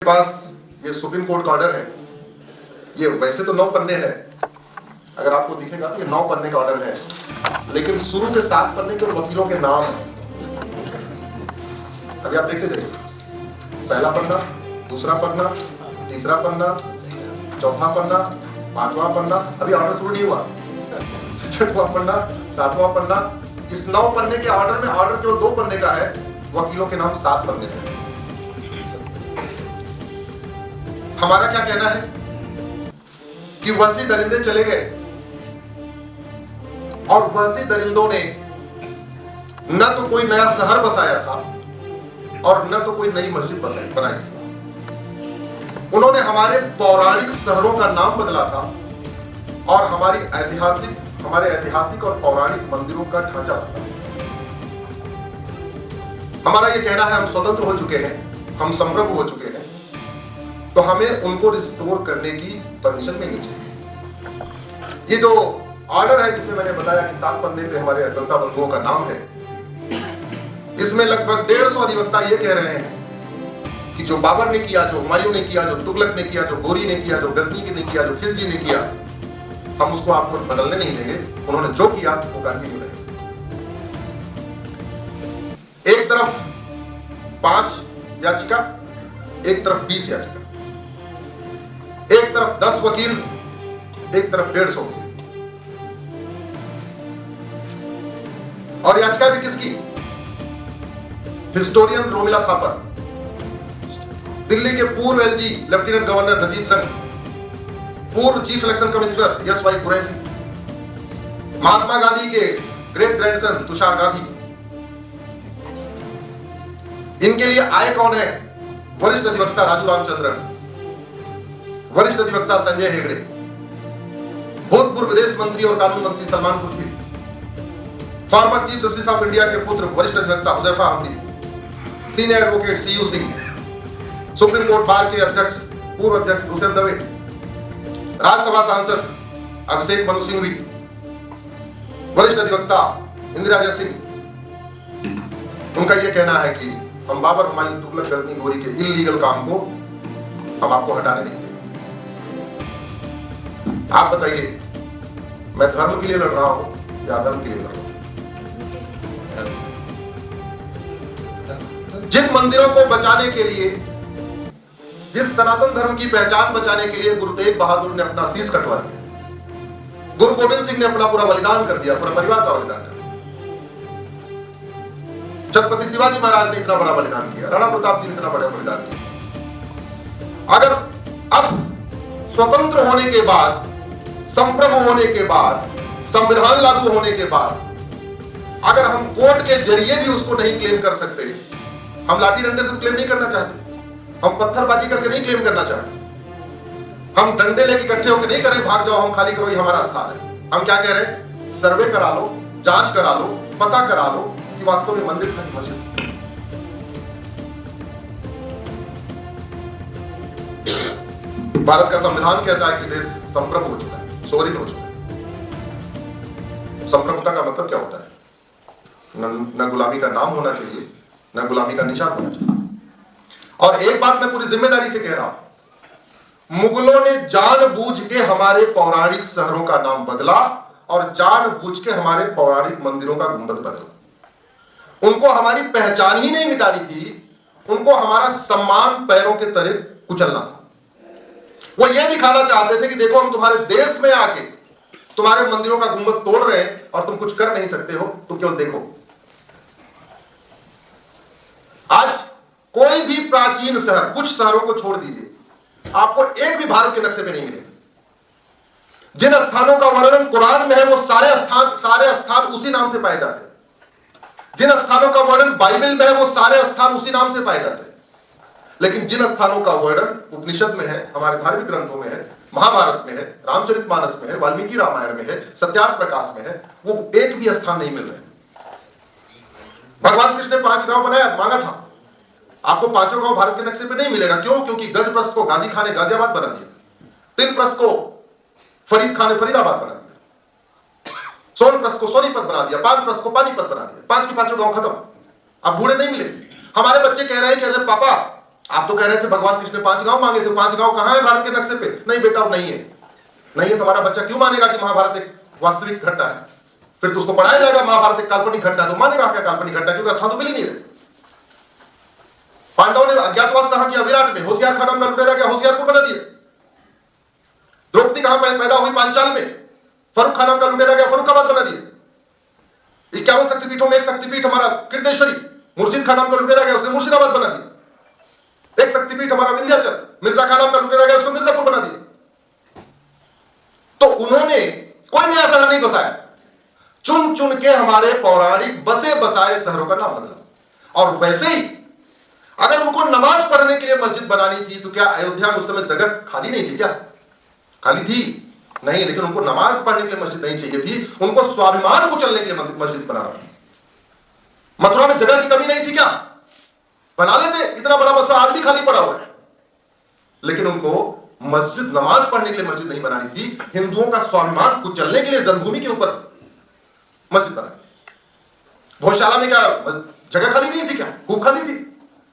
पास ये supreme court का order है। ये वैसे तो 9 पन्ने है, अगर आपको दिखेगा तो ये 9 पन्ने का ऑर्डर है, लेकिन शुरू के 7 पन्ने के वकीलों के नाम है। अभी आप देखते जाइए, पहला पन्ना, दूसरा पन्ना, तीसरा पन्ना, चौथा पन्ना, 5वां पन्ना, अभी ऑर्डर शुरू नहीं हुआ, 6वां पन्ना, 7वां पन्ना। इस 9 पन्ने के ऑर्डर में ऑर्डर केवल 2 पन्ने का है, वकीलों के नाम 7 पन्ने हैं। हमारा क्या कहना है कि वसी दरिंदे चले गए और वसी दरिंदों ने न तो कोई नया शहर बसाया था और न तो कोई नई मस्जिद बनाई। उन्होंने हमारे पौराणिक शहरों का नाम बदला था और हमारे ऐतिहासिक और पौराणिक मंदिरों का ढांचा बदला। हमारा यह कहना है, हम स्वतंत्र हो चुके हैं, हम संप्रभु हो चुके हैं, तो हमें उनको रिस्टोर करने की परमिशन मिलनी चाहिए। ये जो ऑर्डर है जिसमें मैंने बताया कि 7 पन्ने पे हमारे अधिवक्ता बंधुओं का नाम है, इसमें लगभग 150 अधिवक्ता ये कह रहे हैं कि जो बाबर ने किया, जो हुमायूं ने किया, जो तुगलक ने किया, जो गोरी ने किया, जो गजनी ने किया, जो खिलजी ने किया, हम उसको आपको बदलने नहीं देंगे। उन्होंने जो किया वो कंटिन्यू रहे। एक तरफ 5 याचिका, एक तरफ 20 याचिका, एक तरफ 10 वकील, एक तरफ 150 वकील। और याचिका भी किसकी? हिस्टोरियन रोमिला थापर, दिल्ली के पूर्व एलजी लेफ्टिनेंट गवर्नर नजीब जंग, पूर्व चीफ इलेक्शन कमिश्नर यश वाई कुरैशी, महात्मा गांधी के ग्रेट ग्रैंडसन तुषार गांधी। इनके लिए आए कौन है? वरिष्ठ अधिवक्ता राजू रामचंद्रन, वरिष्ठ अधिवक्ता संजय हेगड़े, भूतपूर्व विदेश मंत्री और कानून मंत्री Salman Khurshid, former chief justice of India के पुत्र वरिष्ठ अधिवक्ता Huzefa Ahmadi, senior advocate C U Singh, supreme court bar के अध्यक्ष पूर्व अध्यक्ष हुसैन दवे, राज्यसभा सांसद अभिषेक मनु सिंघवी, वरिष्ठ अधिवक्ता इंदिरा जयसिंह। उनका यह कहना है कि हम बाबर, हुमायूं, तुगलक, गजनी, गोरी के इल्लीगल काम को हम आपको हटाने नहीं देंगे। आप बताइए, मैं धर्म के लिए लड़ रहा हूं या अधर्म के लिए लड़ रहा हूं? जिन मंदिरों को बचाने के लिए, जिस सनातन धर्म की पहचान बचाने के लिए गुरु तेग बहादुर ने अपना शीश कटवा दिया, गुरु गोविंद सिंह ने अपना पूरा बलिदान कर दिया, पूरा परिवार का बलिदान कर दिया, छत्रपति शिवाजी महाराज ने इतना बड़ा बलिदान किया, राणा प्रताप जी ने इतना बड़ा बलिदान किया। अगर अब स्वतंत्र होने के बाद, संप्रभु होने के बाद, संविधान लागू होने के बाद, अगर हम कोर्ट के जरिए भी उसको नहीं क्लेम कर सकते, हम लाठी डंडे से क्लेम नहीं करना चाहते, हम पत्थरबाजी करके नहीं क्लेम करना चाहते, हम डंडे लेके इकट्ठे होकर नहीं करें भाग जाओ हम खाली करो ये हमारा स्थान है। हम क्या कह रहे हैं? सर्वे करा लो, जांच करा लो, पता करा लो कि वास्तव में मंदिर था कि मस्जिद। भारत का संविधान कहता है कि देश संप्रभु हो चुका है, सोवरेन हो चुका है। संप्रभुता का मतलब क्या होता है? न गुलामी का नाम होना चाहिए, न गुलामी का निशान होना चाहिए। और एक बात मैं पूरी जिम्मेदारी से कह रहा हूं, मुगलों ने जानबूझ के हमारे पौराणिक शहरों का नाम बदला और जानबूझ के हमारे पौराणिक मंदिरों का गुंबद बदला। उनको हमारी पहचान ही नहीं मिटानी थी, उनको हमारा सम्मान पैरों के तले कुचलना था। वो ये दिखाना चाहते थे कि देखो हम तुम्हारे देश में आके तुम्हारे मंदिरों का गुंबद तोड़ रहे हैं और तुम कुछ कर नहीं सकते हो, तुम केवल देखो। आज कोई भी प्राचीन शहर, कुछ शहरों को छोड़ दीजिए, आपको एक भी भारत के नक्शे पे नहीं मिलेगा। जिन स्थानों का वर्णन कुरान में है वो सारे स्थान उसी नाम से पाए जाते हैं। जिन स्थानों का वर्णन बाइबल में है वो सारे स्थान उसी नाम से पाए जाते हैं। लेकिन जिन स्थानों का वर्णन उपनिषद में है, हमारे धार्मिक ग्रंथों में है, महाभारत में है, रामचरितमानस में है, वाल्मीकि रामायण में है, सत्यार्थ प्रकाश में है, वो एक भी स्थान नहीं मिल रहे। भगवान कृष्ण ने 5 गांव बनाया, मांगा था, आपको 5 गांव भारत के नक्शे पे नहीं मिलेगा। क्यों? क्योंकि गज प्रस्थ को गाजी खान ने गाजियाबाद बना दिया, तिल प्रस्थ को फरीद खान ने फरीदाबाद बना दिया, सोन प्रस्थ को सोनीपत बना दिया, पान प्रस्थ को पानीपत बना दिया। 5 के 5 गांव खत्म, अब बूढ़े नहीं मिले। हमारे बच्चे कह रहे हैं कि अरे पापा आप तो कह रहे थे भगवान कृष्ण ने 5 गांव मांगे थे, 5 गांव कहां है भारत के नक्शे पे? नहीं बेटा नहीं है। नहीं है, तुम्हारा बच्चा क्यों मानेगा कि महाभारत एक वास्तविक घटना है? फिर तो उसको पढ़ाया जाएगा महाभारत एक काल्पनिक घटना है, तो मानेगा क्या काल्पनिक घटना? क्योंकि स्थान तो मिल ही नहीं रहे। पांडवों ने अज्ञातवास कहां किया? विराट में। होशियार खान नाम का लुटेरा गया, होशियारपुर बना दिया। द्रौपदी कहां पैदा हुई? पांचाल में। फरुख खान नाम का लुटेरा गया, फरुखाबाद बना दिया। 51 शक्तिपीठों में एक शक्तिपीठ हमारा कीर्तेश्वरी, मुर्शिद खान नाम का लुटेरा गया, उसने मुर्शिदाबाद बना दिया। एक शक्तिपीठ हमारा विंध्याचल, मिर्जा खान नाम का लुटेरा गया, उसको मिर्जापुर बना दिया। तो उन्होंने कोई नया शहर नहीं बसाया, चुन चुन के हमारे पौराणिक बसे बसाए शहरों का नाम बदला। और वैसे ही अगर उनको नमाज पढ़ने के लिए मस्जिद बनानी थी तो क्या अयोध्या में उस समय जगह खाली नहीं थी? क्या खाली थी? नहीं, लेकिन उनको नमाज पढ़ने के लिए मस्जिद नहीं चाहिए थी, उनको स्वाभिमान को चलने के लिए मस्जिद बनाना था। मथुरा में जगह की कमी नहीं थी क्या? बना लेते, इतना बड़ा मथुरा आज भी खाली पड़ा हुआ है। लेकिन उनको मस्जिद, नमाज पढ़ने के लिए मस्जिद नहीं बनानी थी, हिंदुओं का स्वाभिमान को चलने के लिए जन्मभूमि के ऊपर मस्जिद बनानी। भोजशाला में क्या जगह खाली नहीं थी? क्या खूब खाली थी?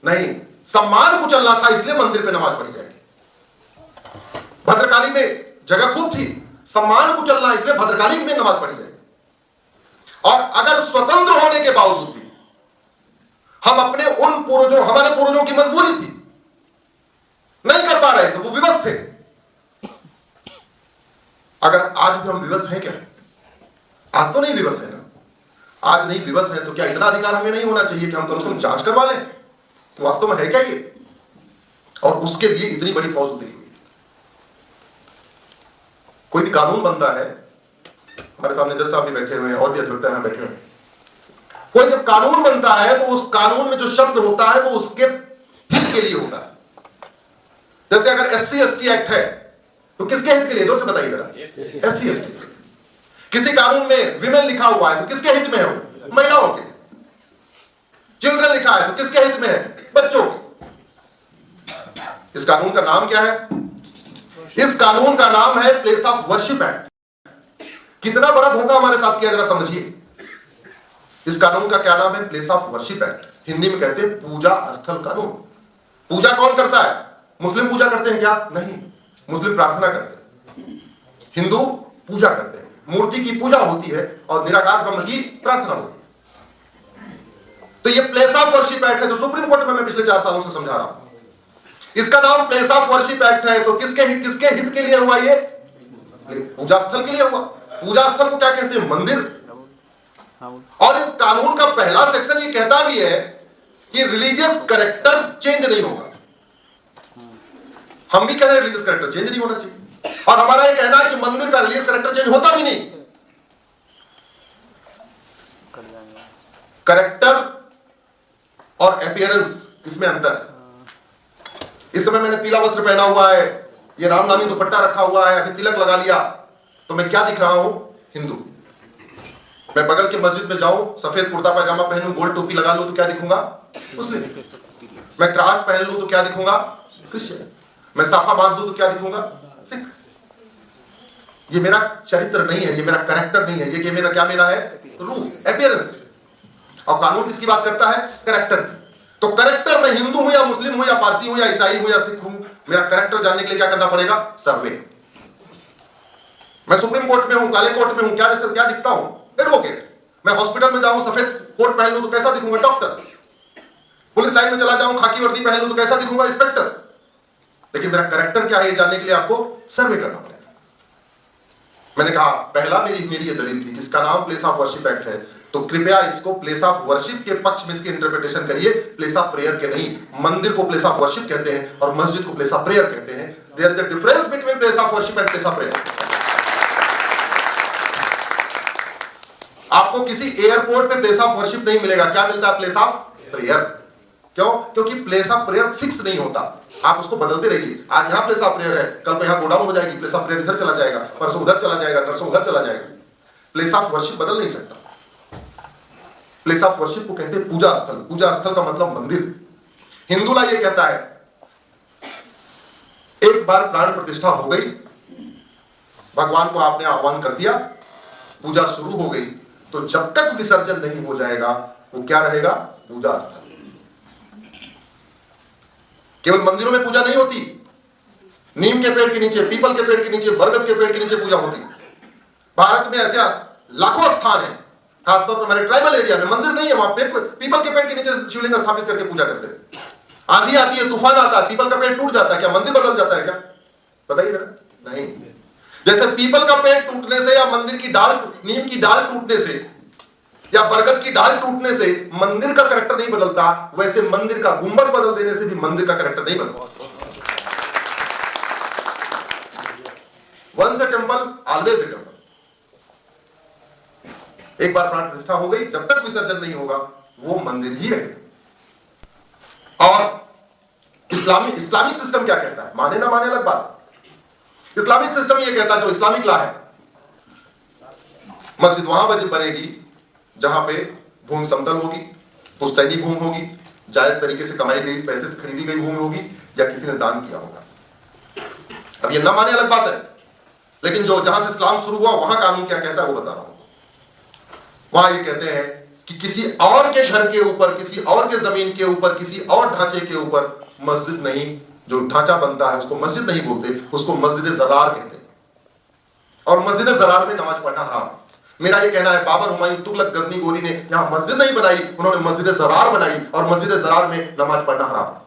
नहीं, सम्मान को चलना था, इसलिए मंदिर पे नमाज पढ़ी जाएगी। भद्रकाली में जगह खूब थी, सम्मान को चलना, इसलिए भद्रकाली में नमाज पढ़ी जाएगी। और अगर स्वतंत्र होने के बावजूद भी हम अपने उन पूर्वजों, हमारे पूर्वजों की मजबूरी थी, नहीं कर पा रहे थे, वो विवश थे। अगर आज भी हम विवश हैं क्या? आज तो नहीं विवश है ना। आज नहीं विवश है तो क्या इतना अधिकार हमें नहीं होना चाहिए कि हम कम से कम जांच करवा लें तो वास्तव में है क्या ये? और उसके लिए इतनी बड़ी फौज उतरी हुई। कोई भी कानून बनता है, हमारे सामने जज साहब भी बैठे हुए हैं और भी अधिवक्ता यहां बैठे हुए हैं, कोई जब कानून बनता है तो उस कानून में जो शब्द होता है वो उसके हित के लिए होता है। जैसे अगर SC ST एक्ट है तो किसके हित के लिए? जोर से बताइए जरा। SC ST। किसी कानून में विमेन लिखा हुआ है तो किसके हित में है? वो महिलाओं के। चिल्ड्रन लिखा है तो किसके हित में है? बच्चों के। इस कानून का नाम क्या है? इस कानून का नाम है प्लेस ऑफ वर्शिप एक्ट। कितना बड़ा धोखा हमारे साथ किया, जरा समझिए। इस कानून का क्या नाम है? Place of worship act. Hindi में कहते हैं पूजा स्थल कानून। पूजा कौन करता है? मुस्लिम पूजा करते हैं क्या? नहीं, मुस्लिम प्रार्थना करते हैं, हिंदू पूजा करते हैं। मूर्ति की पूजा होती है और निराकार ब्रह्म की प्रार्थना होती है। तो ये प्लेस ऑफ वर्शिप एक्ट है जो सुप्रीम कोर्ट में मैं पिछले 4 सालों से समझा रहा हूं। इसका नाम प्लेस ऑफ वर्शिप एक्ट है तो किसके हित के लिए हुआ? ये पूजा स्थल के लिए हुआ। पूजा स्थल को क्या कहते हैं? मंदिर। और इस कानून का पहला सेक्शन ये कहता भी है कि रिलीजियस कैरेक्टर चेंज नहीं होगा। हम भी कह रहे हैं रिलीजियस कैरेक्टर चेंज नहीं होना चाहिए, और हमारा ये कहना है कि मंदिर का रिलीजियस कैरेक्टर चेंज होता भी नहीं। कैरेक्टर और अपीयरेंस, इसमें अंतर है। इस समय मैंने पीला वस्त्र पहना हुआ है, ये रामनामी दुपट्टा रखा हुआ है, अभी तिलक लगा लिया, तो मैं क्या दिख रहा हूं? हिंदू। मैं बगल के मस्जिद में जाऊं, सफेद कुर्ता पैजामा पहनूं, गोल्ड टोपी लगा लूं तो क्या दिखूंगा? मुस्लिम। मैं क्रॉस पहन लूं तो क्या दिखूंगा? क्रिश्चियन। मैं साफा बांध दूं तो क्या दिखूंगा? सिख। ये मेरा चरित्र नहीं है, ये मेरा कैरेक्टर नहीं है, ये मेरा क्या मेरा है? रूप, अपीयरेंस। और कानून किसकी बात करता है? कैरेक्टर। तो कैरेक्टर में हिंदू हूं या मुस्लिम हूं या पारसी हूं या ईसाई हूं या सिख हूं, मेरा कैरेक्टर जानने के लिए क्या करना पड़ेगा? सर्वे। मैं सुप्रीम कोर्ट में हूं, काले कोर्ट में हूं, क्या दिखता हूं? एडवोकेट। मैं हॉस्पिटल में जाऊं, सफेद कोट पहन लूं तो कैसा दिखूंगा? डॉक्टर। पुलिस लाइन में चला जाऊं, खाकी वर्दी पहन लूं तो कैसा दिखूंगा? इंस्पेक्टर। लेकिन मेरा कैरेक्टर क्या है ये जानने के लिए आपको सर्वे करना पड़ेगा। मैंने कहा पहला मेरी ये दलील थी कि इसका नाम प्लेस ऑफ वर्शिप एक्ट है, तो कृपया इसको प्लेस ऑफ वर्शिप के पक्ष में इसकी इंटरप्रिटेशन करिए, प्लेस ऑफ प्रेयर के नहीं। मंदिर को प्लेस ऑफ वर्शिप कहते हैं और मस्जिद को प्लेस ऑफ प्रेयर कहते हैं। There is a difference between place of worship and place of prayer. आपको किसी एयरपोर्ट पे प्लेस ऑफ वर्शिप नहीं मिलेगा, क्या मिलता है? Place of prayer. क्यों? क्योंकि प्लेस ऑफ प्रेयर फिक्स नहीं होता, आप उसको बदलते रहिए। आज यहां प्लेस ऑफ प्रेयर है, कल को यहां गोडाउन हो जाएगी, प्लेस ऑफ प्रेयर इधर चला जाएगा, परसों उधर चला जाएगा, परसों उधर चला जाएगा। प्लेस ऑफ वर्शिप बदल नहीं सकता। प्लेस ऑफ वर्शिप को कहते हैं पूजा स्थल। पूजा स्थल का मतलब मंदिर। हिंदू ला ये कहता है एक बार प्राण प्रतिष्ठा हो गई, भगवान को आपने आह्वान कर दिया, पूजा शुरू हो गई, तो जब तक विसर्जन नहीं हो जाएगा वो क्या रहेगा? पूजा स्थल। केवल मंदिरों में पूजा नहीं होती, नीम के पेड़ के नीचे, पीपल के पेड़ के नीचे, बरगद के पेड़ के नीचे पूजा होती। भारत में ऐसे लाखों स्थान है, खासतौर पर हमारे ट्राइबल एरिया में मंदिर नहीं है, वहां पीपल के पेड़ के नीचे शिवलिंग स्थापित करके पूजा करते हैं। आंधी आती है, तूफान आता है, पीपल का पेड़ टूट जाता है, क्या मंदिर बदल जाता है क्या? बताइए जरा। नहीं। जैसे पीपल का पेड़ टूटने से या मंदिर की डाल, नीम की डाल टूटने से या बरगद की डाल टूटने से मंदिर का कैरेक्टर नहीं बदलता, वैसे मंदिर का गुंबद बदल देने से भी मंदिर का कैरेक्टर नहीं बदलता। Once a temple always a temple. एक बार प्राण प्रतिष्ठा हो गई, जब तक विसर्जन नहीं होगा वो मंदिर ही रहेगा। और इस्लामिक सिस्टम क्या कहता है, माने ना माने अलग बात। इस्लामिक सिस्टम ये कहता है, जो इस्लामिक लॉ है, मस्जिद वहां बनेगी जहां पे भूमि समतल होगी, पुश्तैनी भूमि होगी, जायज तरीके से कमाई गई पैसे से खरीदी गई भूमि होगी, या किसी ने दान किया होगा। अब ये ना माने अलग बात है, लेकिन जो जहां से इस्लाम शुरू हुआ वहां कानून क्या कहता है वो बता रहा हूं। वहां ये कहते हैं कि किसी और के घर के ऊपर, किसी और के जमीन के ऊपर, किसी और ढांचे के ऊपर मस्जिद नहीं, जो ढांचा बनता है उसको मस्जिद नहीं बोलते, उसको मस्जिद ज़रार कहते हैं। और मस्जिद ज़रार में नमाज पढ़ना हराम है। मेरा ये कहना है, बाबर, हुमायूं, तुगलक, गजनी, गोरी ने यहां मस्जिद नहीं बनाई, उन्होंने मस्जिद ज़रार बनाई, और मस्जिद ज़रार में नमाज पढ़ना हराम है।